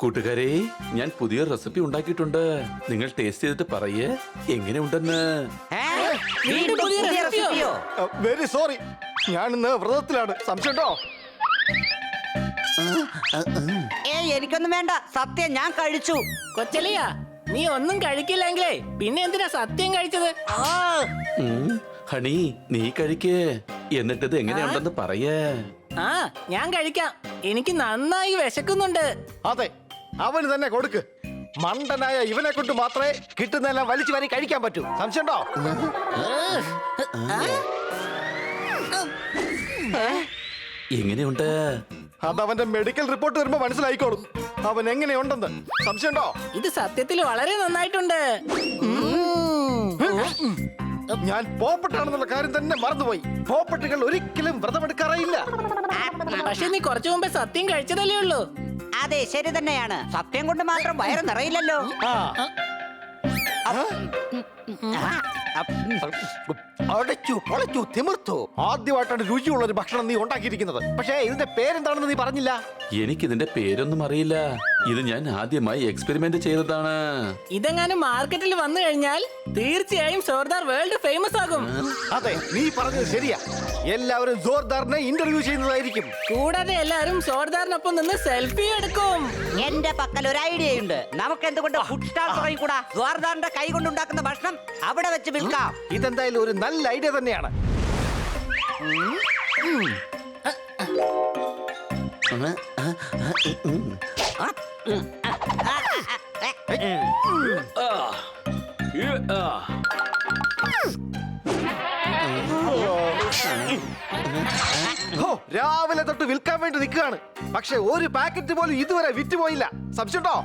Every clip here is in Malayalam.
കൂട്ടുകാരെ, ഞാൻ പുതിയ റെസിപ്പി ഉണ്ടാക്കിയിട്ടുണ്ട്. നിങ്ങൾ ടേസ്റ്റ് ചെയ്തിട്ട് പറയേ എങ്ങനെയുണ്ടെന്ന്. വെരി സോറി, ഞാനിന്ന് വ്രതത്തിലാണ്. സംശയമുണ്ടോ? എനിക്കൊന്നും വേണ്ട, സത്യം ഞാൻ കഴിച്ചു. കൊച്ചലിയ, നീ ഒന്നും കഴിക്കില്ലെങ്കിലേ പിന്നെ എന്തിനാ സത്യം കഴിച്ചത്? ഹണി, നീ കഴിക്കേ, എന്നിട്ടത് എങ്ങനെയുണ്ടെന്ന് പറയേ. ആ, ഞാൻ കഴിക്കാം. എനിക്ക് നന്നായി വിശക്കുന്നുണ്ട്. അതെ, അവന് തന്നെ കൊടുക്ക്. മണ്ടനായ ഇവനെ കൊണ്ട് മാത്രമേ കിട്ടുന്നതെല്ലാം വലിച്ചു വാരി കഴിക്കാൻ പറ്റൂ. സംശയമുണ്ടോ? എങ്ങനെയുണ്ട്? അതവന്റെ മെഡിക്കൽ റിപ്പോർട്ട് വരുമ്പോ മനസ്സിലായിക്കോളും അവൻ എങ്ങനെയുണ്ടെന്ന്. സംശയമുണ്ടോ? ഇത് സത്യത്തിൽ വളരെ നന്നായിട്ടുണ്ട്. ഞാൻ പോപ്പട്ടാണെന്നുള്ള കാര്യം തന്നെ മറന്നുപോയി. പോപ്പട്ടുകൾ ഒരിക്കലും വ്രതമെടുക്കാറില്ല. പക്ഷെ നീ കുറച്ചു മുമ്പേ സത്യം കഴിച്ചതല്ലേ ഉള്ളൂ. അതെ, ശരി തന്നെയാണ്. സത്യം കൊണ്ട് മാത്രം വയറ് നിറയില്ലല്ലോ. അടച്ചു പൊളച്ചു തിമിർത്തു. ആദ്യമായിട്ടാണ് രുചിയുള്ള ഒരു ഭക്ഷണം നീ ഉണ്ടാക്കിയിരിക്കുന്നത്. പക്ഷേ ഇതിന്റെ പേരെന്താണെന്ന് നീ പറഞ്ഞില്ല. എനിക്കിതിന്റെ പേരൊന്നും അറിയില്ല. ഇത് ഞാൻ ആദ്യമായി എക്സ്പെരിമെന്റ് ചെയ്തതാണ്. ഇതെങ്ങാനും മാർക്കറ്റിൽ വന്നു കഴിഞ്ഞാൽ തീർച്ചയായും സോർദാർ വേൾഡ് ഫേമസ് ആകും. അതെ, നീ പറഞ്ഞത് ശരിയാ. എല്ലാവരും ജോർദാറിനെ ഇന്റർവ്യൂ ചെയ്യുന്നതായിരിക്കും. കൂടാതെ എല്ലാവരും സോർദാറിനൊപ്പം നിന്ന് സെൽഫി എടുക്കും. എന്റെ പക്കൽ ഒരു ഐഡിയ ഉണ്ട്. നമുക്ക് എന്തുകൊണ്ട് ഫുഡ് സ്റ്റാൾ തുടങ്ങിക്കൂടാ? ജോർദാറിന്റെ കൈ കൊണ്ടുണ്ടാക്കുന്ന ഭക്ഷണം അവിടെ വെച്ച് വിൽക്കാം. ഇതെന്തായാലും ഒരു നല്ല ഐഡിയ തന്നെയാണ്. രാവിലെ തൊട്ട് വിൽക്കാൻ വേണ്ടി നിൽക്കുകയാണ്. പക്ഷെ ഒരു പാക്കറ്റ് പോലും ഇതുവരെ വിറ്റുപോയില്ല. സംശയമുണ്ടോ?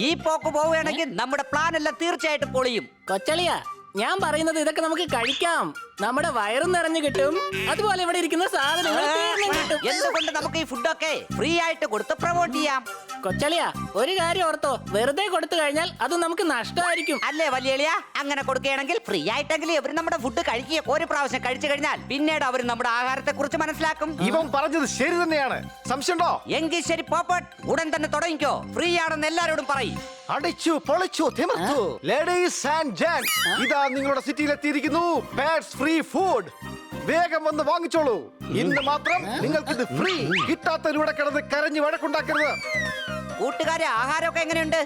ഈ പോക്ക് പോവുകയാണെങ്കിൽ നമ്മുടെ പ്ലാൻ എല്ലാം തീർച്ചയായിട്ടും പൊളിയും. കൊച്ചളിയ, ഞാൻ പറയുന്നത് ഇതൊക്കെ നമുക്ക് കഴിക്കാം. നമ്മുടെ വയറും നിറഞ്ഞു കിട്ടും. അതുപോലെ ഇവിടെ ഇരിക്കുന്ന സാധനങ്ങൾ തീർന്നും കിട്ടും. എന്തുകൊണ്ട് നമുക്ക് ഈ ഫുഡൊക്കെ ഫ്രീ ആയിട്ട് കൊടുത്ത് പ്രൊമോട്ട് ചെയ്യാം? കൊച്ചളിയ, ഒരു കാര്യം ഓർത്തോ, വെറുതെ കൊടുത്തു കഴിഞ്ഞാൽ അത് നമുക്ക് നഷ്ടമായിരിക്കും. അല്ലേ വലിയ? അങ്ങനെ കൊടുക്കുകയാണെങ്കിൽ ഫ്രീ ആയിട്ടെങ്കിലും ഇവർ നമ്മുടെ ഫുഡ് കഴിക്കുക. ഒരു പ്രാവശ്യം കഴിച്ചു കഴിഞ്ഞാൽ പിന്നീട് അവർ നമ്മുടെ ആഹാരത്തെ കുറിച്ച് മനസ്സിലാക്കും. ഇവൻ പറഞ്ഞത് ശരി തന്നെയാണ്. സംശയമുണ്ടോ? എങ്കിൽ ശരി പോപ്പട്ട്, ഉടൻ തന്നെ തുടങ്ങിക്കോ. ഫ്രീ ആണെന്ന് എല്ലാരോടും പറയും. അടിച്ചു പൊളിച്ചു തിമിർത്തു. ലേഡീസ് ആൻഡ് ജെന്റ്സ്, ഇതാ നിങ്ങളുടെ സിറ്റിയിൽ എത്തിയിരിക്കുന്നു പാറ്റ്സ് ഫ്രീ ഫുഡ്. വേഗം വന്ന് വാങ്ങിച്ചോളൂ. ഇന്ന് മാത്രം നിങ്ങൾക്ക് ഇത് ഫ്രീ. കിട്ടാത്തവരിവിടെ കിടന്ന് കരഞ്ഞ് വഴക്കുണ്ടാക്കരുത്. കൂട്ടുകാരെ, ആഹാരമൊക്കെ എങ്ങനെയുണ്ട്?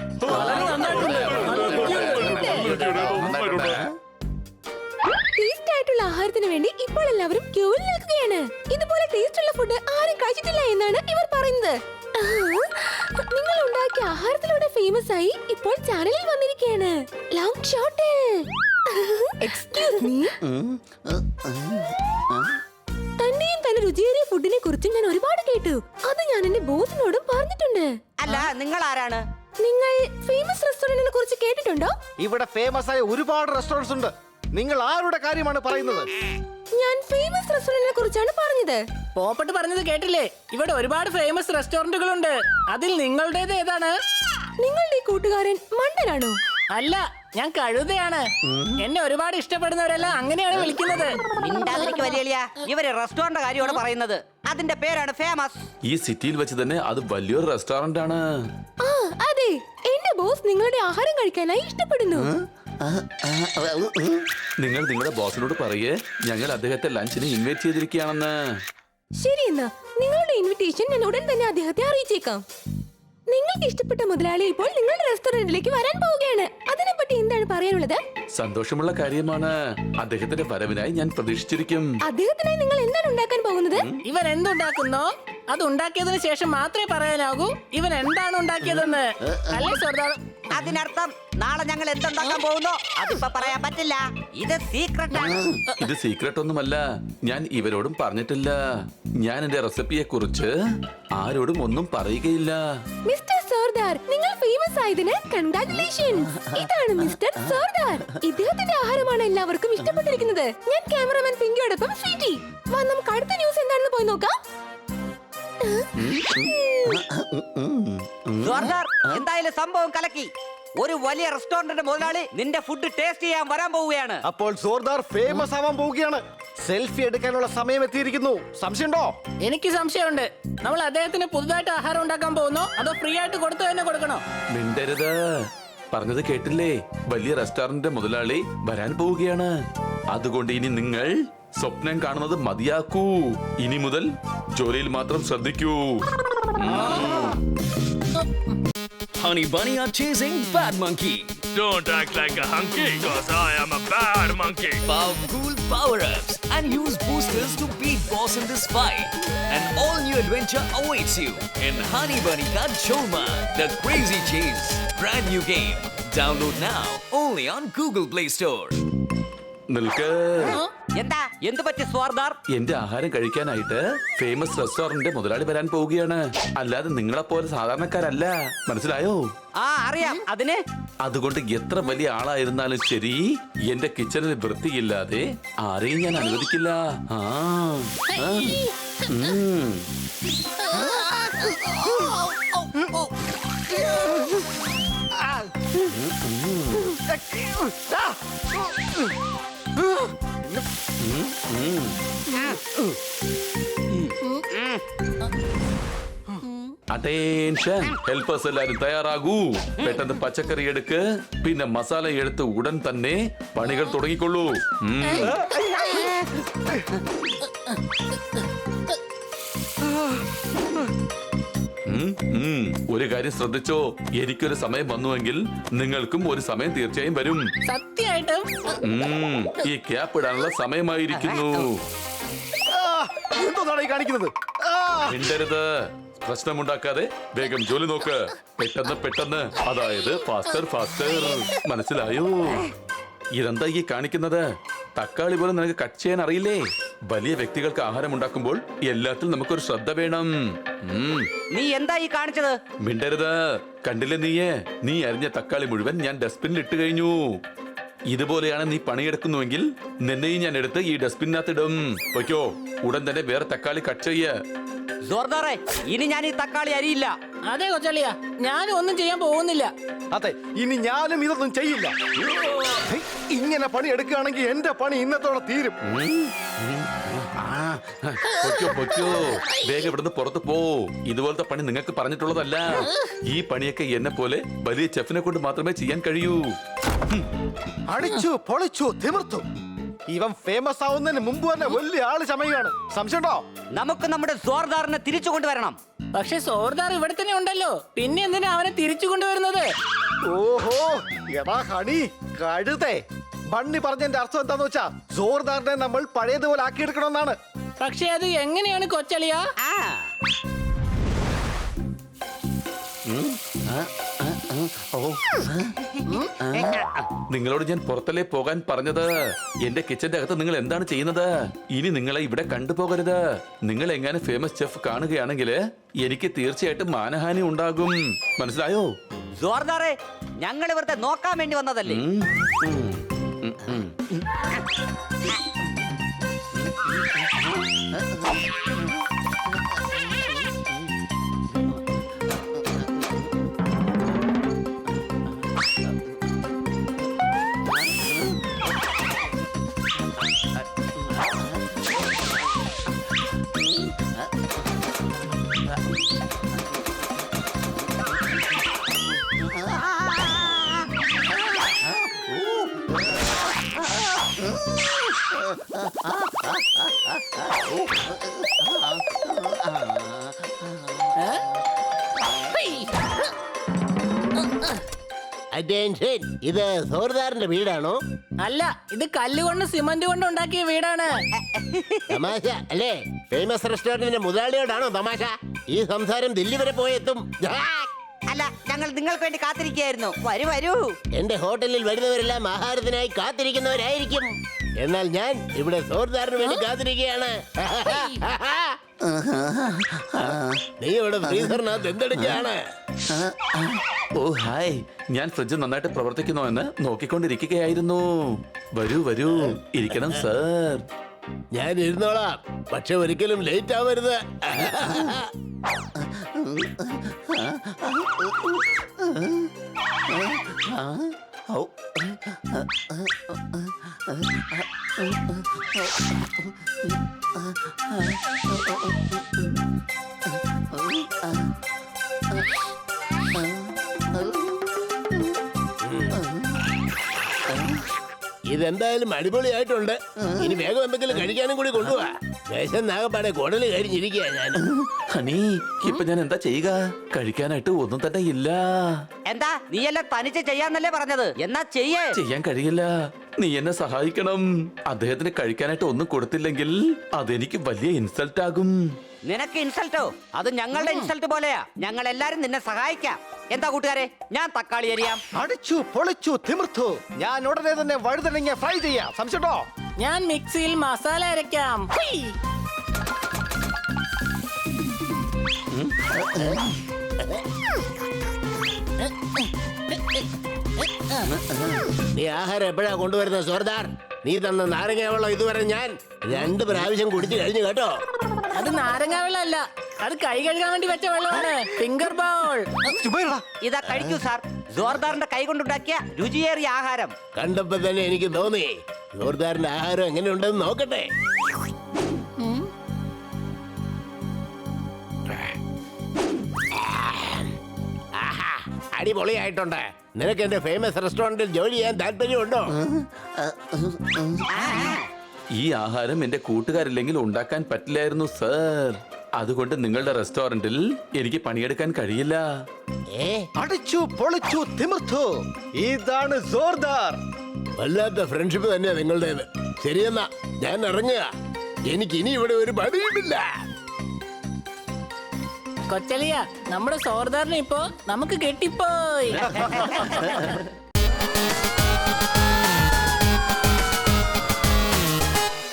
ടേസ്റ്റ് ആയിട്ടുള്ള ആഹാരത്തിന് വേണ്ടി ഇപ്പോൾ എല്ലാവരും ക്യൂവിൽ നിൽക്കുകയാണ്. ഇതുപോലെ ടേസ്റ്റ് ഉള്ള ഫുഡ് ആരും കഴിച്ചിട്ടില്ല എന്നാണ് ഇവർ പറയുന്നത്. നിങ്ങൾ ഉണ്ടാക്കിയ ആഹാരത്തിലൂടെ ഫേമസ് ആയി ഇപ്പോൾ ചാനലിൽ വന്നിരിക്കുകയാണ്. Long shot. Excuse me. തന്റെയും തന്നെ രുചിയേറിയ ഫുഡിനെ കുറിച്ച് ഞാൻ ഒരുപാട് കേട്ടു. അത് ഞാൻ എന്റെ ബോസിനോടും പറഞ്ഞിട്ടുണ്ട്. അല്ല, നിങ്ങൾ ആരാണ്? നിങ്ങൾ ഫേമസ് റെസ്റ്റോറന്റിനെ കുറിച്ച് കേട്ടിട്ടുണ്ടോ? ഇവിടെ ഫേമസ് ആയ ഒരുപാട് റെസ്റ്റോറൻറ്റ്സ് ഉണ്ട്. നിങ്ങൾ ആരുടെ കാര്യമാണ് പറയുന്നത്? ഞാൻ ഫേമസ് റെസ്റ്റോറന്റിനെ കുറിച്ചാണ് പറഞ്ഞത്. പോപ്പട്ട് പറഞ്ഞത് കേട്ടില്ലേ? ഇവിടെ ഒരുപാട് ഫേമസ് റെസ്റ്റോറന്റുകളുണ്ട്. അതിൽ നിങ്ങളുടേത് ഏതാണ്? നിങ്ങളുടെ ഈ കൂട്ടുകാരൻ മണ്ടനാണോ? അല്ല, ഞാൻ കഴുതയാണ്. എന്നെ ഒരുപാട് ഇഷ്ടപ്പെടുന്നവരെല്ലാം അങ്ങനെയാണ് വിളിക്കുന്നത്. മിണ്ടാതിരിക്ക് വലിയ. ഇവര് റെസ്റ്റോറന്റ് കാര്യമാണ് പറയുന്നത്. അതിന്റെ പേരാണ് ഫേമസ്. ഈ സിറ്റിയിൽ വെച്ച് തന്നെ അത് വലിയൊരു റെസ്റ്റോറന്റ് ആണ്. ആ അതെ, എന്റെ ബോസ് നിങ്ങളുടെ ആഹാരം കഴിക്കാനായി ഇഷ്ടപ്പെടുന്നു. നിങ്ങൾ നിങ്ങളുടെ ബോസിനോട് പറയേ ഞങ്ങൾ അദ്ദേഹത്തെ ലഞ്ചിന് ഇൻവൈറ്റ് ചെയ്തിരിക്കുകയാണെന്ന്. ശരി, എന്നാ നിങ്ങളുടെ ഇൻവിറ്റേഷൻ ഞാൻ ഉടൻ തന്നെ അദ്ദേഹത്തെ അറിയിച്ചേക്കാം. നിങ്ങൾക്ക് ഇഷ്ടപ്പെട്ട മുതലാളി ഇപ്പോൾ നിങ്ങളുടെ റെസ്റ്റോറന്റിലേക്ക് വരാൻ പോവുകയാണ്. അതിനെപ്പറ്റി എന്താണ് പറയാനുള്ളത്? സന്തോഷമുള്ള കാര്യമാണ്. അദ്ദേഹത്തിന്റെ വരവിനായി ഞാൻ പ്രതീക്ഷിച്ചിരിക്കും. അദ്ദേഹത്തിനായി നിങ്ങൾ എന്താണ് ഉണ്ടാക്കാൻ പോകുന്നത്? ഇവൻ എന്തുണ്ടാക്കുന്നോ അത് ഉണ്ടാക്കിയതിന് ശേഷം മാത്രമേ പറയാനാകൂ ഇവൻ എന്താണ് ഉണ്ടാക്കിയതെന്ന്. അല്ലേ സർദാർ? അതിനർത്ഥം നാളെ ഞങ്ങൾ എന്തുണ്ടാക്കാൻ പോകുന്നോ അതിപ്പോ പറയാൻ പറ്റില്ല. ഇത് സീക്രട്ട് ആണ്. ഇത് സീക്രട്ട് ഒന്നുമല്ല. ഞാൻ ഇവരോടും പറഞ്ഞിട്ടില്ല. ഞാൻ എന്റെ റെസിപ്പിയെ കുറിച്ച് ആരോടും ഒന്നും പറയുകയില്ല. മിസ്റ്റർ സർദാർ, നിങ്ങൾ ഫേമസ് ആയതിന് കൺഗ്രാറ്റുലേഷൻസ്. ഇതാണ് മിസ്റ്റർ സർദാർ. ഇദ്ദേഹത്തിന്റെ ആഹാരമാണ് എല്ലാവർക്കും ഇഷ്ടപ്പെട്ടിരിക്കുന്നത്. ഞാൻ ക്യാമറമാൻ പിങ്കിയോടൊപ്പം സ്വീറ്റി. വാ, നമുക്ക് അടുത്ത ന്യൂസ് എന്താണെന്ന് പോയി നോക്കാം. ജോർദാർ, എന്തായാലും സംഭവം കലക്കി. ഒരു വലിയ റെസ്റ്റോറന്റിന്റെ മുതലാളി നിന്റെ ഫുഡ് ടേസ്റ്റ് ചെയ്യാൻ വരാൻ പോവുകയാണ്. അപ്പോൾ സോർദാർ ഫേമസ് ആവാൻ പോവുകയാണ്. സെൽഫി എടുക്കാനുള്ള സമയം എത്തിയിരിക്കുന്നു. സംശയമുണ്ടോ? എനിക്ക് സംശയമുണ്ട്. നമ്മൾ അദ്ദേഹത്തിന് പുതുതായിട്ട് ആഹാരം ഉണ്ടാക്കാൻ പോകുന്നോ അതോ ഫ്രീ ആയിട്ട് കൊടുത്തു തന്നെ കൊടുക്കണോ? മിണ്ടരുത്. പറഞ്ഞത് കേട്ടില്ലേ? വലിയ റെസ്റ്റോറന്റ് മുതലാളി വരാൻ പോവുകയാണ്. അതുകൊണ്ട് ഇനി നിങ്ങൾ സ്വപ്നം കാണുന്നത് മതിയാക്കൂ. ഇനി മുതൽ ജോലിയിൽ മാത്രം ശ്രദ്ധിക്കൂ. Honey Bunny are chasing Bad Monkey. Don't act like a hunky, cause I am a bad monkey. Powerful power-ups and use boosters to beat boss in this fight. An all-new adventure awaits you in Honey Bunny Ka Choma, The Crazy Chase. Brand new game. Download now only on Google Play Store. നിൽക്ക്. എന്താ എന്ത് പറ്റി സ്വാർദാർ? എന്റെ ആഹാരം കഴിക്കാനായിട്ട് ഫേമസ് റെസ്റ്റോറന്റ് മുതലാളി വരാൻ പോവുകയാണ്. അല്ലാതെ നിങ്ങളെ പോലെ സാധാരണക്കാരല്ല. മനസ്സിലായോ? ആ അറിയാം. അതിന് അതുകൊണ്ട് എത്ര വലിയ ആളായിരുന്നാലും ശരി, എന്റെ കിച്ചണിൽ വൃത്തിയില്ലാതെ ആരെയും ഞാൻ അനുവദിക്കില്ല. ആ ആ. ഉം. അറ്റൻഷൻ, ഹെൽപ്പേഴ്സ് എല്ലാരും തയ്യാറാകൂ. പെട്ടെന്ന് പച്ചക്കറി എടുക്ക്, പിന്നെ മസാല എടുത്ത് ഉടൻ തന്നെ പണികൾ തുടങ്ങിക്കൊള്ളൂ. ഒരു കാര്യം ശ്രദ്ധിച്ചോ, എനിക്കൊരു സമയം വന്നുവെങ്കിൽ നിങ്ങൾക്കും ഒരു സമയം തീർച്ചയായും വരും. സത്യമായിട്ടും ഈ ക്യാപ്പ് ഇടാനുള്ള സമയമായിരിക്കുന്നു. എന്താണ് ഈ കാണിക്കുന്നത്? മിണ്ടരുത്. പ്രശ്നമുണ്ടാക്കാതെ വേഗം ജോലി നോക്ക്. പെട്ടെന്ന് പെട്ടെന്ന്, അതായത് ഫാസ്റ്റർ ഫാസ്റ്റർ. മനസ്സിലായോ? ഇതെന്താ ഈ കാണിക്കുന്നത്? തക്കാളി പോലും നിനക്ക് കട്ട് ചെയ്യാൻ അറിയില്ലേ? വലിയ വ്യക്തികൾക്ക് ആഹാരം ഉണ്ടാക്കുമ്പോൾ എല്ലാത്തിലും നമുക്കൊരു ശ്രദ്ധ വേണം. നീ എന്താ ഈ കാണിച്ചത്? മിണ്ടരുത്. കണ്ടില്ലേ നീ അരിഞ്ഞ തക്കാളി മുഴുവൻ ഞാൻ ഡസ്റ്റ്ബിനിൽ ഇട്ട് കഴിഞ്ഞു. ഇതുപോലെയാണ് നീ പണിയെടുക്കുന്നുവെങ്കിൽ നിന്നെയും ഞാൻ എടുത്ത് ഈ ഡസ്റ്റ്ബിനകത്തിടും. പൊയ്ക്കോ, ഉടൻ തന്നെ വേറെ തക്കാളി കട്ട് ചെയ്യ. ജോർദാറെ, ഇനി ഞാൻ ഈ തക്കാളി അരിയില്ല. അതെ കൊച്ചളിയാ, ഞാനും ഒന്നും ചെയ്യാൻ പോകുന്നില്ല. അതെ, ഇനി ഞാനും ഇതൊന്നും ചെയ്യില്ല. ഇങ്ങനെ പണി എടുക്കുകയാണെങ്കിൽ എന്റെ പണി ഇന്നത്തോടെ തീരും. പൊയ്ക്കോ, വേഗം ഇവിടുന്ന് പുറത്ത് പോ. ഇതുപോലത്തെ പണി നിങ്ങൾക്ക് പറഞ്ഞിട്ടുള്ളതല്ല. ഈ പണിയൊക്കെ എന്നെ പോലെ വലിയ ചെഫിനെ കൊണ്ട് മാത്രമേ ചെയ്യാൻ കഴിയൂ. അടിച്ചു പൊളിച്ചു തിമിർത്തു. ഇവൻ ഫേമസ് ആവുന്നതിന് മുമ്പ് തന്നെ വലിയ ആള് ചമയാണ്. സംശയമുണ്ടോ? നമുക്ക് നമ്മുടെ ജോർദാറിനെ തിരിച്ചു കൊണ്ടുവരണം. പക്ഷെ സോർദാർ ഇവിടെ തന്നെ ഉണ്ടല്ലോ, പിന്നെ എന്തിനാ അവനെ തിരിച്ചു കൊണ്ടുവരുന്നത്? ഓഹോ, എടാ ഹണി കഴുതേ, ബണ്ണി പറഞ്ഞതിന്റെ അർത്ഥം എന്താന്ന് വെച്ചാ ജോർദാറിനെ നമ്മൾ പഴയതുപോലെ ആക്കിയെടുക്കണമെന്നാണ്. പക്ഷെ അത് എങ്ങനെയാണ് കൊച്ചളിയാ? ആ നിങ്ങളോട് ഞാൻ പുറത്തല്ലേ പോകാൻ പറഞ്ഞത്? എന്റെ കിച്ചന്റെ അകത്ത് നിങ്ങൾ എന്താണ് ചെയ്യുന്നത്? ഇനി നിങ്ങളെ ഇവിടെ കണ്ടുപോകരുത്. നിങ്ങൾ എങ്ങനെ ഫേമസ് ചെഫ് കാണുകയാണെങ്കിൽ എനിക്ക് തീർച്ചയായിട്ടും മാനഹാനി ഉണ്ടാകും. മനസ്സിലായോ? ജോർദാറെ, ഞങ്ങൾ ഇവിടുത്തെ നോക്കാൻ വേണ്ടി വന്നതല്ലേ. അറ്റൻഷൻ, ഇത് സോർദാറിന്റെ വീടാണോ? അല്ല, ഇത് കല്ലുകൊണ്ട് സിമന്റ് കൊണ്ട് ഉണ്ടാക്കിയ വീടാണ്. തമാശ അല്ലേ? ഫേമസ് റെസ്റ്റോറന്റിന്റെ മുതലാളിയോടാണോ തമാശ? ഈ സംസാരം ദില്ലി വരെ പോയെത്തും. അല്ല, ഞങ്ങൾ നിങ്ങൾക്ക് വേണ്ടി കാത്തിരിക്കുകയായിരുന്നു. വരൂ വരൂ. എന്റെ ഹോട്ടലിൽ വരുന്നവരെല്ലാം ആഹാരത്തിനായി കാത്തിരിക്കുന്നവരായിരിക്കും. എന്നാൽ ഞാൻ ഇവിടെ സോർദാറിന് വേണ്ടി കാത്തിരിക്കുകയാണ്. നീ ഇവിടെ ഫ്രീസറിനകത്ത് എന്തെടുക്കുകയാണ്? ഓ ഹായ്, ഞാൻ ഫ്രിഡ്ജ് നന്നായിട്ട് പ്രവർത്തിക്കുന്നോ എന്ന് നോക്കിക്കൊണ്ടിരിക്കുകയായിരുന്നു. വരൂ വരൂ, ഇരിക്കണം സർ. ഞാൻ ഇരുന്നോളാം, പക്ഷെ ഒരിക്കലും ലേറ്റ് ആവരുത്. ഇതെന്തായാലും അടിപൊളിയായിട്ടുണ്ട്. ഇനി വേഗം എന്തെങ്കിലും കഴിക്കാനും കൂടി കൊണ്ടുപോവാ. വിശന്നാകപ്പാടെ കുടല് കഴിഞ്ഞിരിക്കുക ഞാൻ. ഹണി, ഇപ്പൊ ഞാൻ എന്താ ചെയ്യുക? കഴിക്കാനായിട്ട് ഒന്നും തന്നെ ഇല്ല. എന്താ നീയെല്ലാം തനിച്ച് ചെയ്യാന്നല്ലേ പറഞ്ഞത്? എന്നാ ചെയ്യേ. ചെയ്യാൻ കഴിയില്ല. നീ എന്നെ സഹായിക്കണം. അദ്ദേഹത്തിന് കഴിക്കാനായിട്ട് ഒന്നും കൊടുത്തില്ലെങ്കിൽ അതെനിക്ക് വലിയ ഇൻസൾട്ട് ആകും. നിനക്ക് ഇൻസൾട്ടോ? അത് ഞങ്ങളുടെ ഇൻസൾട്ട് പോലെയാ. ഞങ്ങൾ എല്ലാരും നിന്നെ സഹായിക്കാം. എന്താ കൂട്ടുകാരെ, ഞാൻ തക്കാളി അരിയാം. അടിച്ചു പൊളിച്ചു തിമിർത്തു. ഞാൻ ഉടനെ തന്നെ വഴുതനങ്ങ ഫ്രൈ ചെയ്യാം. സംശയട്ടോ? ഞാൻ മിക്സിയിൽ മസാല അരയ്ക്കാം. ഹുയ്. നീ ആഹാരം എപ്പോഴാ കൊണ്ടുവരുന്നത് സോർദാർ? നീ തന്ന നാരങ്ങ വെള്ളം ഇതുവരെ ഞാൻ 2 പ്രാവശ്യം കുടിച്ചു കഴിഞ്ഞു കേട്ടോ. അത് നാരങ്ങ വെള്ളമല്ല, അത് കൈ കഴുകാൻ വേണ്ടി വെച്ച വെള്ളമാണ്. Finger bowl. ചുമ്മാ ഇതാ കഴിക്കൂ സാർ. ജോർദാറിന്റെ കൈ കൊണ്ടുണ്ടാക്കിയ രുചിയേറിയ ആഹാരം. കണ്ടപ്പോ തന്നെ എനിക്ക് തോന്നി സോർദാറിന്റെ ആഹാരം എങ്ങനെയുണ്ടെന്ന് നോക്കട്ടെ. ആഹാ, അടിപൊളിയായിട്ടുണ്ട്. നിനക്ക് എന്റെ ഫേമസ് റെസ്റ്റോറന്റിൽ ജോലി ചെയ്യാൻ താല്പര്യമുണ്ടോ? ഈ ആഹാരം എന്റെ കൂട്ടുകാരില്ലെങ്കിൽ ഉണ്ടാക്കാൻ പറ്റില്ലായിരുന്നു സർ. അതുകൊണ്ട് നിങ്ങളുടെ റെസ്റ്റോറന്റിൽ എനിക്ക് പണിയെടുക്കാൻ കഴിയില്ല. അടിച്ചു പൊളിച്ചു തിമിർത്തു. ഇതാണ് ജോർദാർ. വല്ലാത്ത ഫ്രണ്ട്ഷിപ്പ് തന്നെയാ നിങ്ങളുടേത്. ശരിയെന്നാ ഞാൻ ഇറങ്ങുക. എനിക്ക് ഇനി ഇവിടെ ഒരു പണിയുമില്ല. കൊച്ചലിയ, നമ്മുടെ സോർദാറിനെ ഇപ്പോ നമുക്ക് കെട്ടിപ്പോയി.